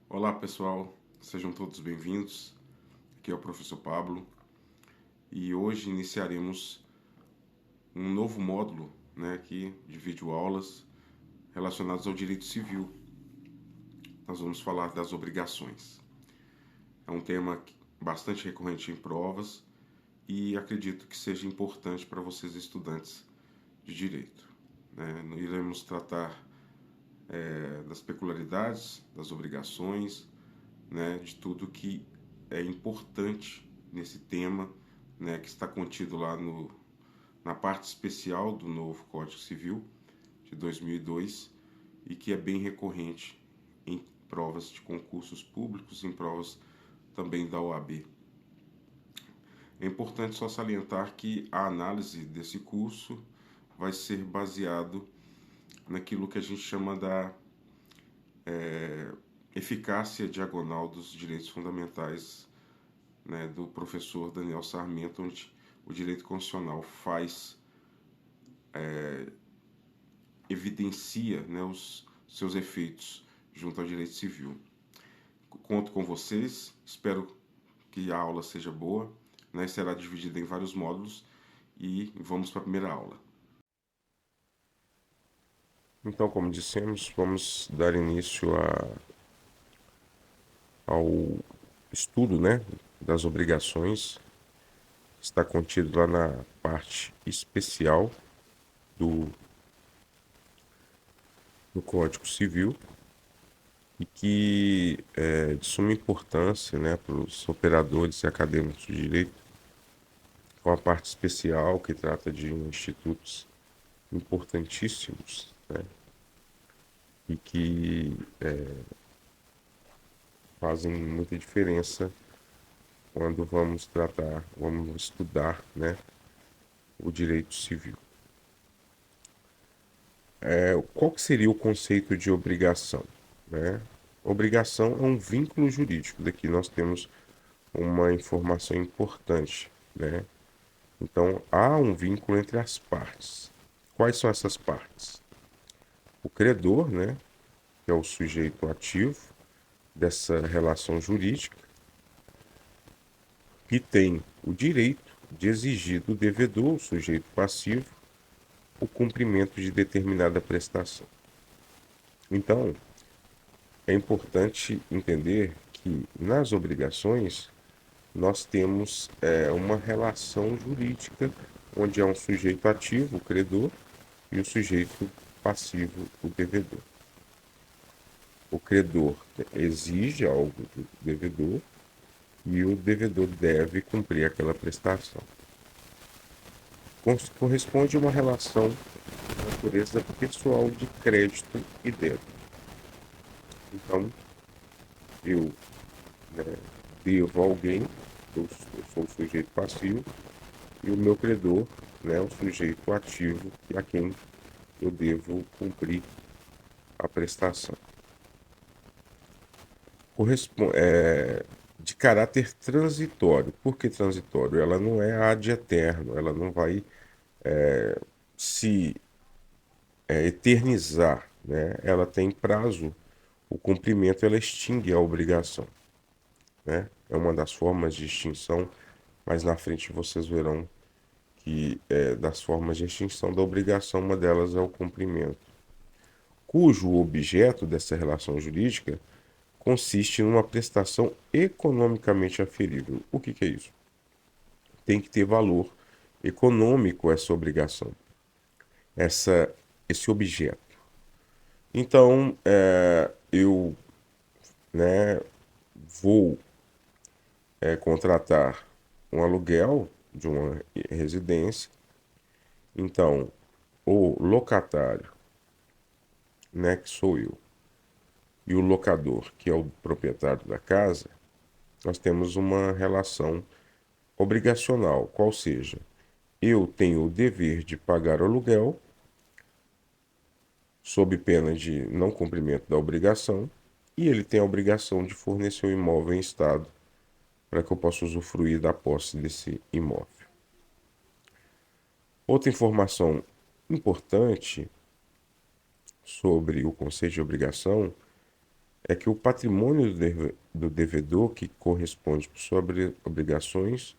Olá pessoal, sejam todos bem-vindos. Aqui é o professor Pablo e hoje iniciaremos um novo módulo, aqui de videoaulas relacionados ao direito civil. Nós vamos falar das obrigações. É um tema bastante recorrente em provas e acredito que seja importante para vocês estudantes de direito. Iremos tratar das peculiaridades, das obrigações, de tudo que é importante nesse tema, que está contido lá na parte especial do novo Código Civil de 2002 e que é bem recorrente em provas de concursos públicos, em provas também da OAB. É importante só salientar que a análise desse curso vai ser baseado naquilo que a gente chama da eficácia diagonal dos direitos fundamentais, do professor Daniel Sarmento, onde o direito constitucional evidencia, os seus efeitos junto ao direito civil. Conto com vocês, espero que a aula seja boa, será dividida em vários módulos e vamos para a primeira aula. Então, como dissemos, vamos dar início ao estudo, das obrigações. Está contido lá na parte especial do Código Civil e que é de suma importância, para os operadores e acadêmicos de direito, com a parte especial que trata de institutos importantíssimos, e que fazem muita diferença quando vamos estudar, o direito civil. Qual que seria o conceito de obrigação? Obrigação é um vínculo jurídico. Daqui nós temos uma informação importante, Então, há um vínculo entre as partes. Quais são essas partes? O credor, que é o sujeito ativo dessa relação jurídica, que tem o direito de exigir do devedor, o sujeito passivo, o cumprimento de determinada prestação. Então, é importante entender que nas obrigações nós temos uma relação jurídica onde há um sujeito ativo, o credor, e o sujeito passivo, o devedor. O credor exige algo do devedor e o devedor deve cumprir aquela prestação. Corresponde a uma relação de natureza pessoal de crédito e débito. Então, eu devo a alguém, eu sou o sujeito passivo, e o meu credor, o sujeito ativo, a quem eu devo cumprir a prestação. De caráter transitório. Por que transitório? Ela não é ad eterno, ela não vai se eternizar, Ela tem prazo, o cumprimento ela extingue a obrigação, É uma das formas de extinção, mas na frente vocês verão que das formas de extinção da obrigação, uma delas é o cumprimento, cujo objeto dessa relação jurídica consiste numa prestação economicamente aferível. O que é isso? Tem que ter valor econômico essa obrigação, esse objeto. Então, eu vou contratar um aluguel de uma residência. Então, o locatário, que sou eu, e o locador, que é o proprietário da casa, nós temos uma relação obrigacional, qual seja, eu tenho o dever de pagar o aluguel, sob pena de não cumprimento da obrigação, e ele tem a obrigação de fornecer o imóvel em estado para que eu possa usufruir da posse desse imóvel. Outra informação importante sobre o conceito de obrigação é que o patrimônio do devedor, que corresponde por suas obrigações,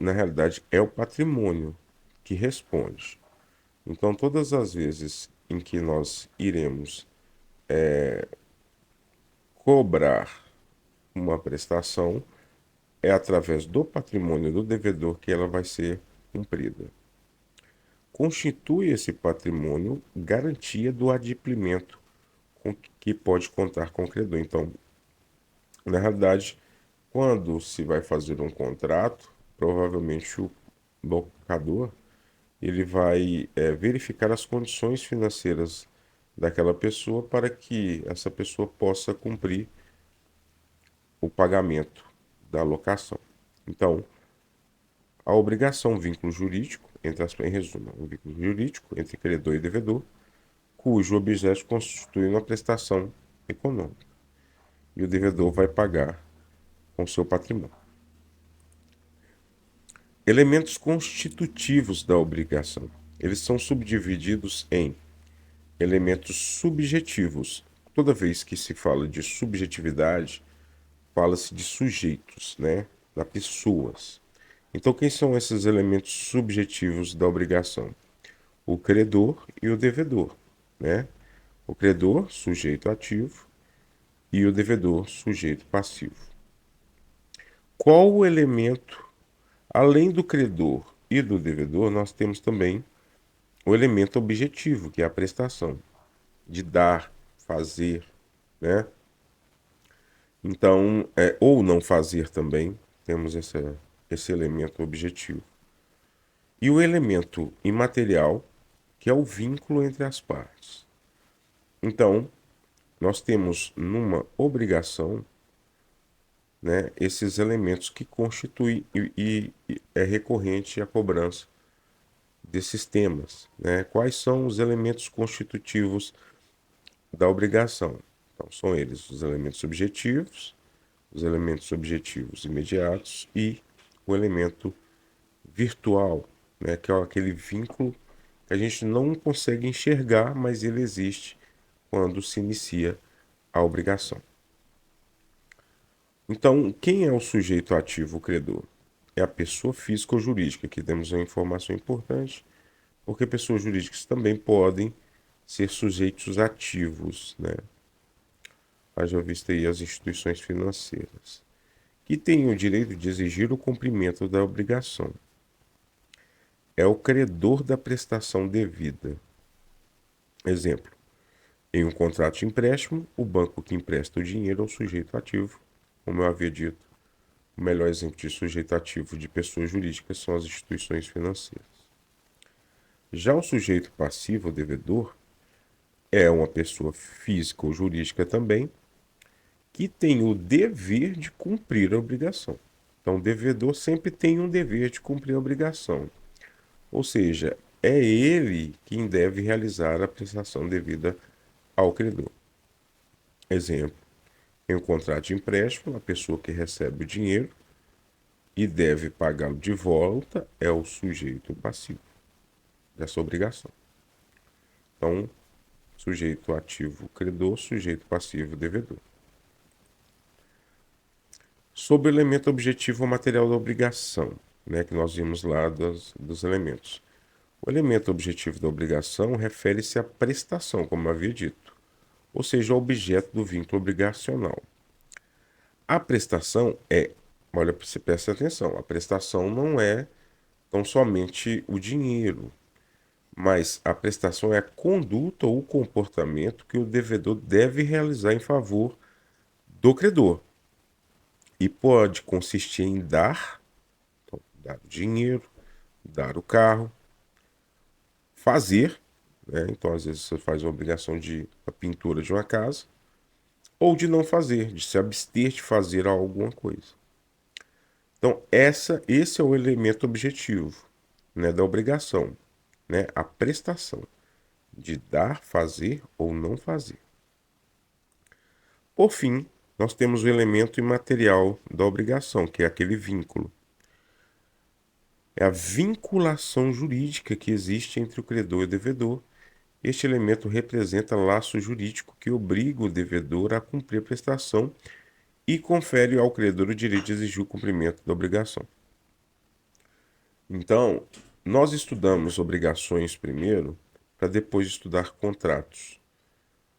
na realidade, é o patrimônio que responde. Então, todas as vezes em que nós iremos cobrar uma prestação, é através do patrimônio do devedor que ela vai ser cumprida. Constitui esse patrimônio garantia do adimplemento com que pode contar com o credor. Então, na realidade, quando se vai fazer um contrato, provavelmente o locador ele vai verificar as condições financeiras daquela pessoa para que essa pessoa possa cumprir o pagamento da locação. Então, a obrigação, vínculo jurídico, em resumo, um vínculo jurídico entre credor e devedor, cujo objeto constitui uma prestação econômica. E o devedor vai pagar com seu patrimônio. Elementos constitutivos da obrigação. Eles são subdivididos em elementos subjetivos. Toda vez que se fala de subjetividade, fala-se de sujeitos, né? Da pessoas. Então, quem são esses elementos subjetivos da obrigação? O credor e o devedor, né? O credor, sujeito ativo, e o devedor, sujeito passivo. Qual o elemento, além do credor e do devedor, nós temos também o elemento objetivo, que é a prestação, de dar, fazer, né? Então, ou não fazer também, temos esse elemento objetivo. E o elemento imaterial, que é o vínculo entre as partes. Então, nós temos numa obrigação, né, esses elementos que constituem e é recorrente a cobrança desses temas, né? Quais são os elementos constitutivos da obrigação? Então, são eles os elementos subjetivos imediatos e o elemento virtual, né, que é aquele vínculo que a gente não consegue enxergar, mas ele existe quando se inicia a obrigação. Então, quem é o sujeito ativo, o credor? É a pessoa física ou jurídica. Aqui temos uma informação importante, porque pessoas jurídicas também podem ser sujeitos ativos, né? Haja vista aí as instituições financeiras, que têm o direito de exigir o cumprimento da obrigação. É o credor da prestação devida. Exemplo: em um contrato de empréstimo, o banco que empresta o dinheiro ao sujeito ativo, como eu havia dito, o melhor exemplo de sujeito ativo de pessoas jurídicas são as instituições financeiras. Já o sujeito passivo, o devedor, é uma pessoa física ou jurídica também, que tem o dever de cumprir a obrigação. Então, o devedor sempre tem um dever de cumprir a obrigação. Ou seja, é ele quem deve realizar a prestação devida ao credor. Exemplo: em um contrato de empréstimo, a pessoa que recebe o dinheiro e deve pagá-lo de volta é o sujeito passivo dessa obrigação. Então, sujeito ativo, credor; sujeito passivo, devedor. Sobre o elemento objetivo ou material da obrigação, né, que nós vimos lá dos elementos. O elemento objetivo da obrigação refere-se à prestação, como havia dito, ou seja, ao objeto do vínculo obrigacional. A prestação olha, você presta atenção, a prestação não é tão somente o dinheiro, mas a prestação é a conduta ou comportamento que o devedor deve realizar em favor do credor. E pode consistir em dar, então, dar o dinheiro, dar o carro, fazer, né? Então às vezes você faz uma obrigação de a pintura de uma casa, ou de não fazer, de se abster de fazer alguma coisa. Então esse é o elemento objetivo, né, da obrigação, né? A prestação de dar, fazer ou não fazer. Por fim, nós temos o elemento imaterial da obrigação, que é aquele vínculo. É a vinculação jurídica que existe entre o credor e o devedor, Este elemento representa laço jurídico que obriga o devedor a cumprir a prestação e confere ao credor o direito de exigir o cumprimento da obrigação. Então, nós estudamos obrigações primeiro, para depois estudar contratos.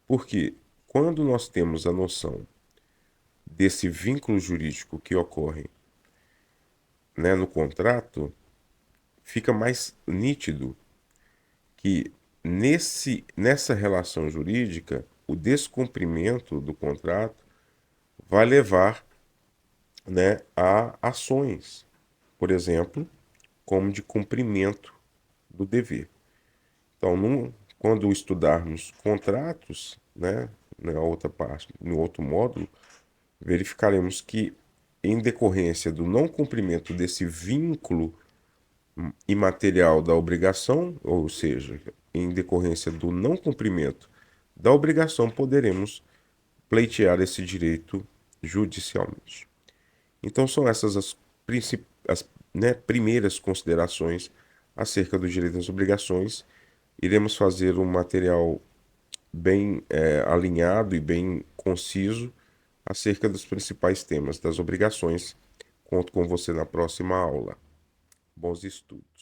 Porque quando nós temos a noção desse vínculo jurídico que ocorre, né, no contrato, fica mais nítido que nessa relação jurídica, o descumprimento do contrato vai levar, né, a ações, por exemplo, como de cumprimento do dever. Então, quando estudarmos contratos, né, na outra parte, no outro módulo, verificaremos que, em decorrência do não cumprimento desse vínculo imaterial da obrigação, ou seja, em decorrência do não cumprimento da obrigação, poderemos pleitear esse direito judicialmente. Então, são essas as, né, primeiras considerações acerca do direito das obrigações. Iremos fazer um material bem alinhado e bem conciso acerca dos principais temas das obrigações. Conto com você na próxima aula. Bons estudos.